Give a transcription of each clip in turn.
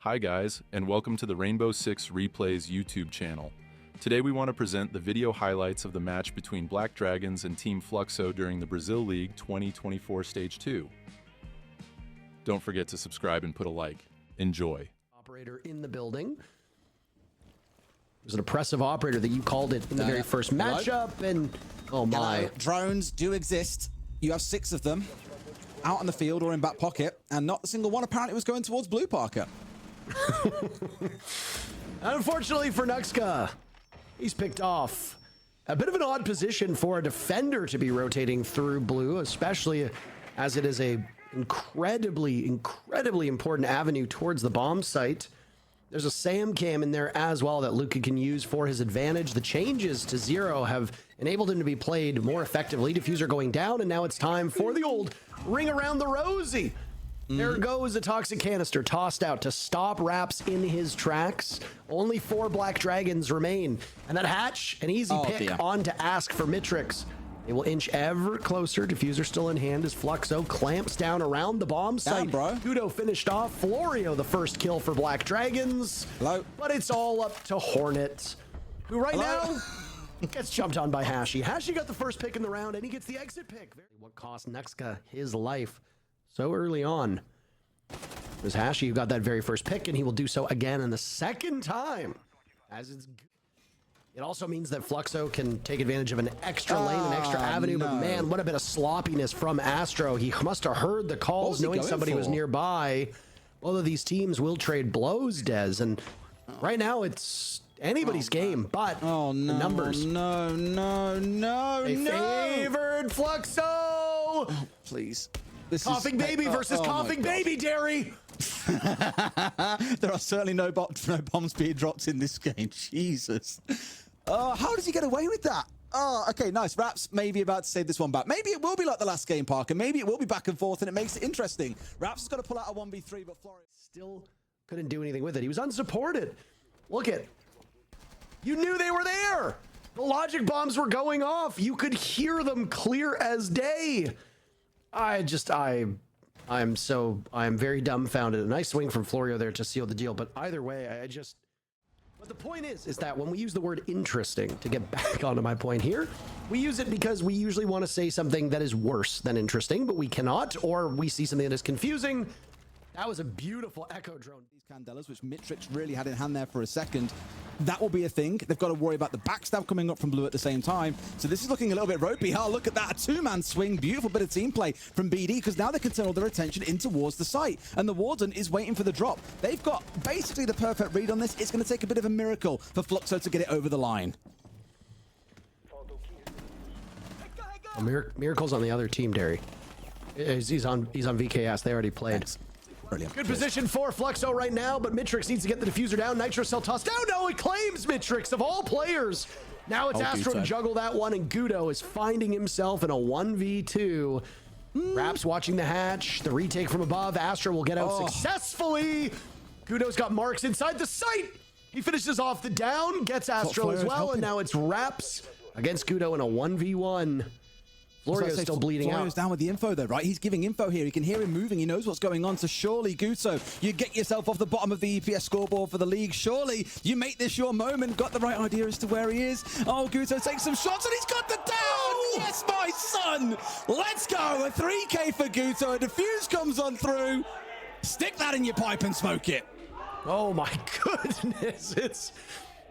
Hi guys, and welcome to the Rainbow Six Replays YouTube channel. Today we want to present the video highlights of the match between Black Dragons and Team Fluxo during the Brazil League 2024 Stage 2. Don't forget to subscribe and put a like. Enjoy. Operator in the building. It was an oppressive operator that you called it in the very first matchup, and oh my. Hello. Drones do exist. You have 6 of them out on the field or in back pocket, and not a single one apparently was going towards Blue Parker. Unfortunately for Nuxka, he's picked off. A bit of an odd position for a defender to be rotating through Blue, especially as it is a incredibly important avenue towards the bomb site. There's a SAM cam in there as well that Luka can use for his advantage. The changes to Zero have enabled him to be played more effectively. Diffuser going down, and now it's time for the old ring around the rosy. There goes a toxic canister tossed out to stop Raps in his tracks. Only 4 Black Dragons remain. And that hatch, an easy pick on to ask for Mitrix. They will inch ever closer. Diffuser still in hand as Fluxo clamps down around the bomb site. Gudo finished off. Florio the first kill for Black Dragons. Hello. But it's all up to Hornet, who right now gets jumped on by Hashi. Hashi got the first pick in the round, and he gets the exit pick. What cost Nuxka his life so early on. It was Hashi who got that very first pick, and he will do so again in the second time. It also means that Fluxo can take advantage of an extra lane, an extra avenue, but man, what a bit of sloppiness from Astro. He must have heard the calls knowing somebody was nearby. Both of these teams will trade blows, Dez, and right now it's anybody's game, but the numbers. They favored Fluxo! Oh, please. Coughing baby versus coughing baby, Derry. There are certainly no bombs being dropped in this game. Jesus. How does he get away with that? Oh, okay, nice. Raps maybe about to save this one back. Maybe it will be like the last game, Parker. Maybe it will be back and forth, and it makes it interesting. Raps has got to pull out a 1v3, but Flores still couldn't do anything with it. He was unsupported. Look at. You knew they were there. The logic bombs were going off. You could hear them clear as day. I'm very dumbfounded. A nice swing from Florio there to seal the deal, but either way, but the point is that when we use the word interesting, to get back onto my point here, we use it because we usually want to say something that is worse than interesting, but we cannot, or we see something that is confusing. That was a beautiful echo drone. These Candelas, which Mitrix really had in hand there for a second, that will be a thing. They've got to worry about the backstab coming up from Blue at the same time. So this is looking a little bit ropey. Oh, look at that. A 2-man swing. Beautiful bit of team play from BD, because now they can turn all their attention in towards the site. And the Warden is waiting for the drop. They've got basically the perfect read on this. It's going to take a bit of a miracle for Fluxo to get it over the line. Miracle's on the other team, Derry. He's on VKS. They already played. Thanks. Brilliant. Good position for Fluxo right now, but Mitrix needs to get the diffuser down. Nitro Cell tossed down. No, it claims Mitrix of all players. Now it's Astro to juggle that one, and Gudo is finding himself in a 1v2. Raps watching the hatch. The retake from above. Astro will get out successfully. Gudo's got marks inside the site. He finishes off the down, gets Astro as well, and now it's Raps against Gudo in a 1v1. Florio's still bleeding out. Florio's down with the info though, right? He's giving info here. He can hear him moving. He knows what's going on. So surely, Guto, you get yourself off the bottom of the EPS scoreboard for the league. Surely you make this your moment. Got the right idea as to where he is. Oh, Guto takes some shots and he's got the down. Yes, my son. Let's go. A 3K for Guto. A defuse comes on through. Stick that in your pipe and smoke it. Oh my goodness. It's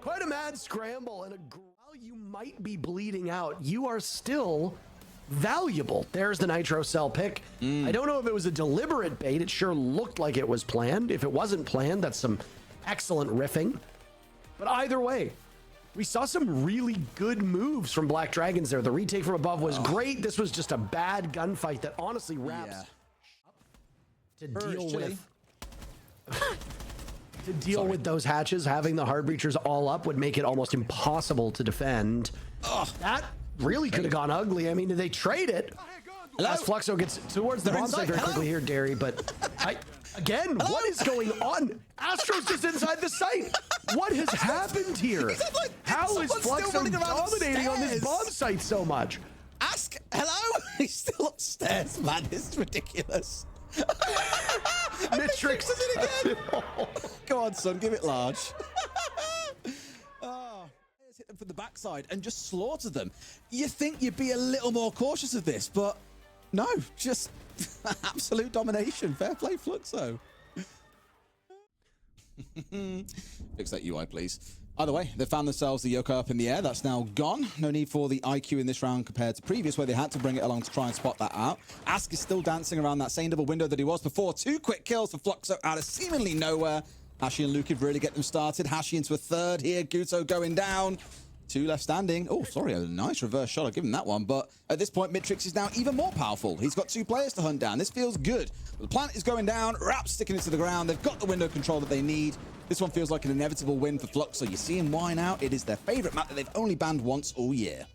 quite a mad scramble. And while you might be bleeding out, you are still valuable. There's the Nitro Cell pick. I don't know if it was a deliberate bait. It sure looked like it was planned. If it wasn't planned, that's some excellent riffing. But either way, we saw some really good moves from Black Dragons there. The retake from above was great. This was just a bad gunfight that honestly Raps to deal with those hatches. Having the hard breachers all up would make it almost impossible to defend. That really could have gone ugly. I mean, did they trade it? As Fluxo gets towards the bomb site very quickly here, Derry, but again, what is going on? Astro's just inside the site. What has happened here? How is Fluxo dominating on this bomb site so much? Ask, hello? He's still upstairs, man. This is ridiculous. Mitrix does it again. Go on, son, give it large. Hit them from the backside and just slaughter them. You think you'd be a little more cautious of this, but no, just absolute domination. Fair play, Fluxo. Fix that UI, please. Either way, they found themselves the Yoko up in the air. That's now gone. No need for the IQ in this round compared to previous, where they had to bring it along to try and spot that out. Ask is still dancing around that same double window that he was before. 2 quick kills for Fluxo out of seemingly nowhere. Hashi and Luke have really get them started. Hashi into a third here. Guto going down. 2 left standing. Oh, sorry, a nice reverse shot. I'll give him that one. But at this point, Mitrix is now even more powerful. He's got 2 players to hunt down. This feels good. The plant is going down. Rap's sticking it to the ground. They've got the window control that they need. This one feels like an inevitable win for Fluxo. You see him whine out. It is their favorite map that they've only banned once all year.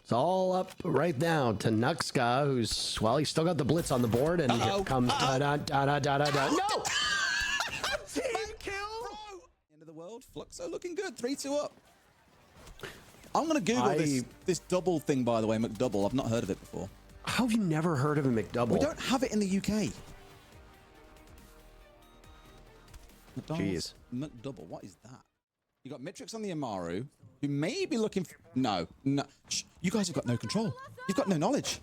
It's all up right now to Nuxka, who's, well, he's still got the blitz on the board, and here comes da-da-da-da-da-da. No! Team kill! End of the world. Fluxo looking good. 3-2 up. I'm going to Google this double thing, by the way, McDouble. I've not heard of it before. How have you never heard of a McDouble? We don't have it in the UK. McDonald's. Jeez. McDouble. What is that? You got Mitrix on the Amaru, who may be looking for... No. Shh. You guys have got no control. You've got no knowledge.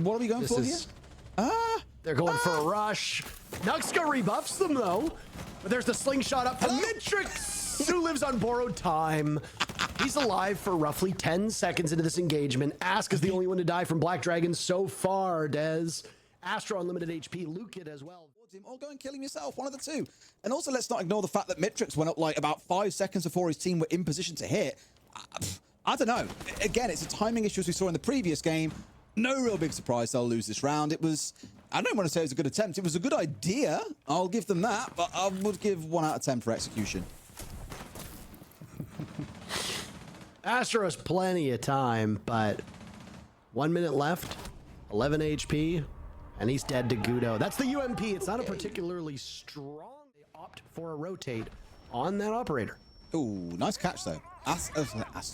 What are we going for here? They're going for a rush. Nuxka rebuffs them, though. But there's the slingshot up from Mitrix, who lives on borrowed time. He's alive for roughly 10 seconds into this engagement. Ask is the only one to die from Black Dragon so far, Dez. Astro unlimited HP, Luke it as well. Or go and kill him yourself, one of the two. And also, let's not ignore the fact that Mitrix went up like about 5 seconds before his team were in position to hit. I don't know. Again, it's a timing issue as we saw in the previous game. No real big surprise they'll lose this round. It was, I don't want to say it was a good attempt. It was a good idea. I'll give them that, but I would give 1 out of 10 for execution. Astro has plenty of time, but 1 minute left, 11 HP. And he's dead to Gudo. That's the UMP. It's not a particularly strong. They opt for a rotate on that operator. Ooh, nice catch, though.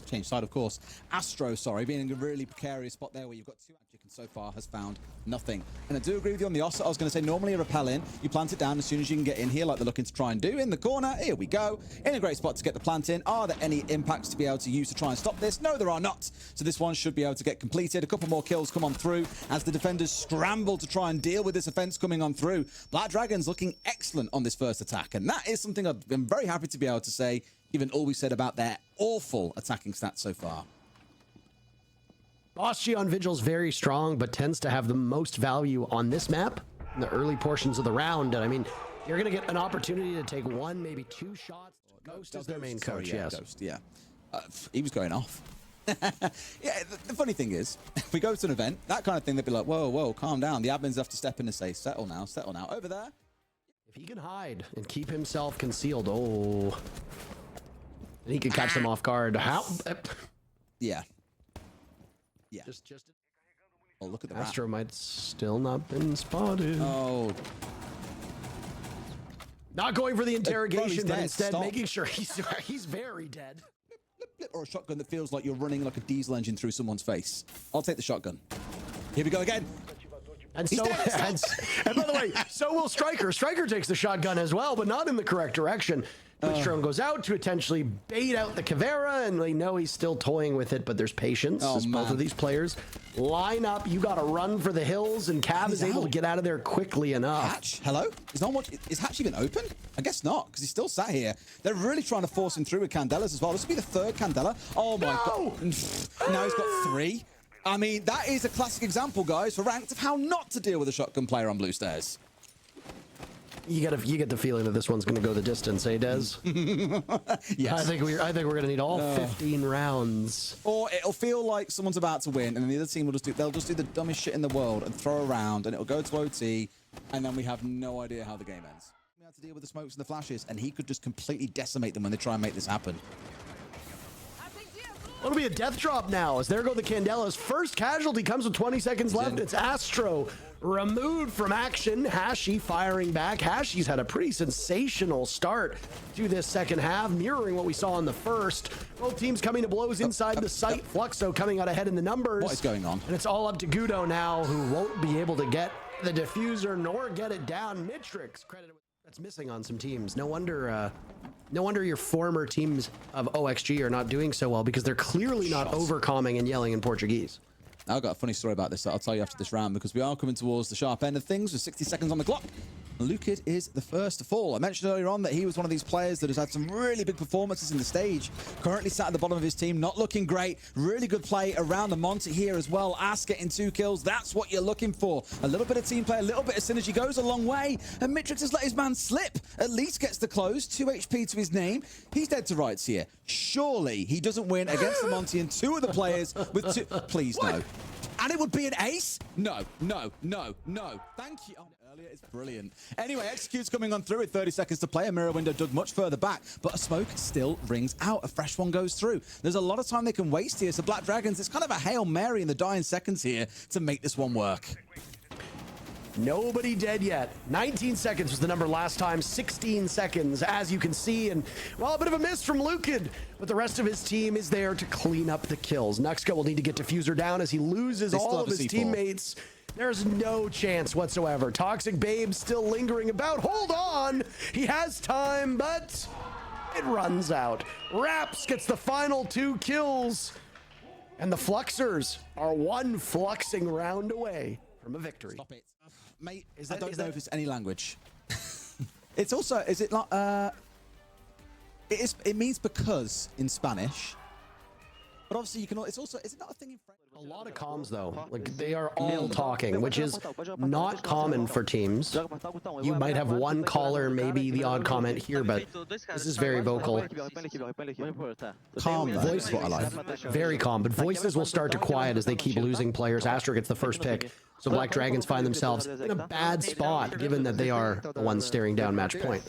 Change side, of course. Astro, sorry, being in a really precarious spot there where you've got 2 magic and so far has found nothing. And I do agree with you on the Ossa. I was going to say, normally a repel in, you plant it down as soon as you can get in here, like they're looking to try and do. In the corner, here we go. In a great spot to get the plant in. Are there any impacts to be able to use to try and stop this? No, there are not. So this one should be able to get completed. A couple more kills come on through as the defenders scramble to try and deal with this offense coming on through. Black Dragon's looking excellent on this first attack, and that is something I've been very happy to be able to say, given all we said about their awful attacking stats so far. Boss G on Vigil's very strong, but tends to have the most value on this map in the early portions of the round. And I mean, you're going to get an opportunity to take 1, maybe 2 shots. Ghost is their main coach, yes. Ghost, yeah. He was going off. Yeah, the funny thing is, if we go to an event, that kind of thing, they'd be like, whoa, whoa, calm down. The admins have to step in and say, settle now, settle now. Over there. If he can hide and keep himself concealed, oh... And he could catch them off guard. How? Yeah. Yeah. Just. Oh, look at the Astro might still not been spotted. Oh. Not going for the interrogation, but instead Stop. making sure he's very dead. Or a shotgun that feels like you're running like a diesel engine through someone's face. I'll take the shotgun. Here we go again. And so, and by the way, so will Striker. Striker takes the shotgun as well, but not in the correct direction. Drone goes out to potentially bait out the Caveira, and they know he's still toying with it, but there's patience as both of these players line up. You got to run for the hills, and Cav is able to get out of there quickly enough. Hatch, hello? Is Hatch even open? I guess not, because he's still sat here. They're really trying to force him through with Candelas as well. This will be the 3rd Candela. Oh my God. Now he's got 3. I mean, that is a classic example, guys, for Ranked of how not to deal with a shotgun player on blue stairs. You get the feeling that this one's going to go the distance, eh, Dez? Yes. I think we're going to need all 15 rounds. Or it'll feel like someone's about to win, and then the other team will they'll just do the dumbest shit in the world and throw around, and it'll go to OT, and then we have no idea how the game ends. We have to deal with the smokes and the flashes, and he could just completely decimate them when they try and make this happen. It'll be a death drop now, as there go the Candelas. First casualty comes with 20 seconds left. It's Astro removed from action. Hashi firing back. Hashi's had a pretty sensational start to this second half, mirroring what we saw in the first. Both teams coming to blows inside the site. Fluxo coming out ahead in the numbers. What is going on? And it's all up to Gudo now, who won't be able to get the diffuser nor get it down. Mitrix credited that's missing on some teams. No wonder your former teams of OXG are not doing so well, because they're clearly not overcalming and yelling in Portuguese. I've got a funny story about this that I'll tell you after this round, because we are coming towards the sharp end of things with 60 seconds on the clock. Lukid is the first to fall. I mentioned earlier on that he was one of these players that has had some really big performances in the stage. Currently sat at the bottom of his team, not looking great. Really good play around the Monty here as well. Ass getting 2 kills. That's what you're looking for. A little bit of team play, a little bit of synergy goes a long way. And Mitrix has let his man slip. At least gets the close. 2 HP to his name. He's dead to rights here. Surely he doesn't win against the Monty and 2 of the players with 2. Please, no. And it would be an ace? No, no, no, no. Thank you. Oh, earlier is brilliant. Anyway, Execute's coming on through with 30 seconds to play. A mirror window dug much further back, but a smoke still rings out. A fresh one goes through. There's a lot of time they can waste here. So Black Dragons, it's kind of a Hail Mary in the dying seconds here to make this one work. Nobody dead yet. 19 seconds was the number last time. 16 seconds, as you can see. And, well, a bit of a miss from Lukid, but the rest of his team is there to clean up the kills. Nuxka will need to get Diffuser down as he loses all of his teammates. There's no chance whatsoever. Toxic Babe still lingering about. Hold on! He has time, but it runs out. Raps gets the final 2 kills. And the Fluxers are 1 fluxing round away from a victory. Stop it. Mate, I don't know if it's any language. It's also, is it not, it means because in Spanish. But obviously you can, it's also, is it not a thing in French? A lot of comms though, like they are all talking, which is not common for teams. You might have one caller, maybe the odd comment here, but this is very vocal. Calm voice, what I like. Very calm, but voices will start to quiet as they keep losing players. Astra gets the first pick, so Black Dragons find themselves in a bad spot, given that they are the ones staring down match point.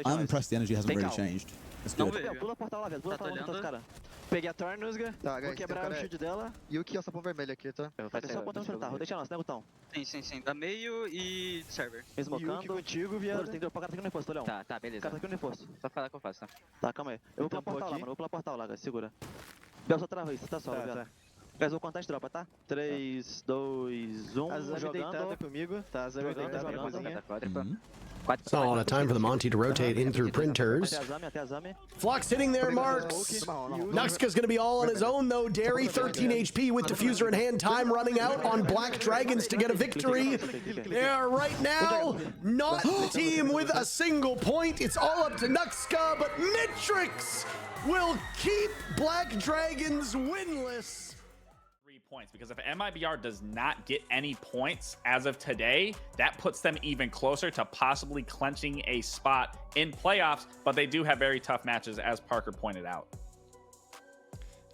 I'm impressed the energy hasn't really changed. It's good. Pula o portal lá, velho. Pula o portal lá, cara. Peguei a Torn, Nusga. Vou quebrar o shield dela. E o que é o sapão vermelho aqui, tá? Vai ter só o botão enfrentar. Vou deixar nosso, né, botão? Sim. Da meio e server. Esmocando. Contigo, viado. Tem que dropar o cara tá aqui no imposto, Leão. Tá, beleza. O cara tá aqui no imposto. Só falar que eu faço, tá? Tá, calma aí. Eu vou pular portal lá, mano. Vou pular portal lá, guys. Segura. Bel, só travou isso. Tá só, viado. Guys, vou contar as dropas, tá? 3, 2, 1. Azami deitada comigo. Tá, Azami deitada pra cozinha. It's not a lot of time for the Monty to rotate in through printers. Flux hitting their marks. Nuxka's going to be all on his own, though. Derry, 13 HP with Diffuser in hand. Time running out on Black Dragons to get a victory. They are right now not the team with a single point. It's all up to Nuxka, but Mitrix will keep Black Dragons winless. Points, because if MIBR does not get any points as of today, that puts them even closer to possibly clenching a spot in playoffs, but they do have very tough matches, as Parker pointed out.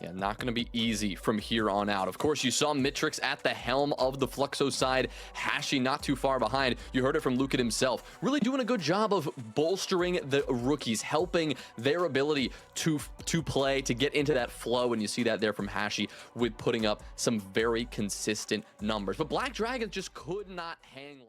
Yeah, not going to be easy from here on out. Of course, you saw Mitrix at the helm of the Fluxo side, Hashi not too far behind. You heard it from Lukid himself, really doing a good job of bolstering the rookies, helping their ability to play, to get into that flow, and you see that there from Hashi with putting up some very consistent numbers. But Black Dragons just could not hang.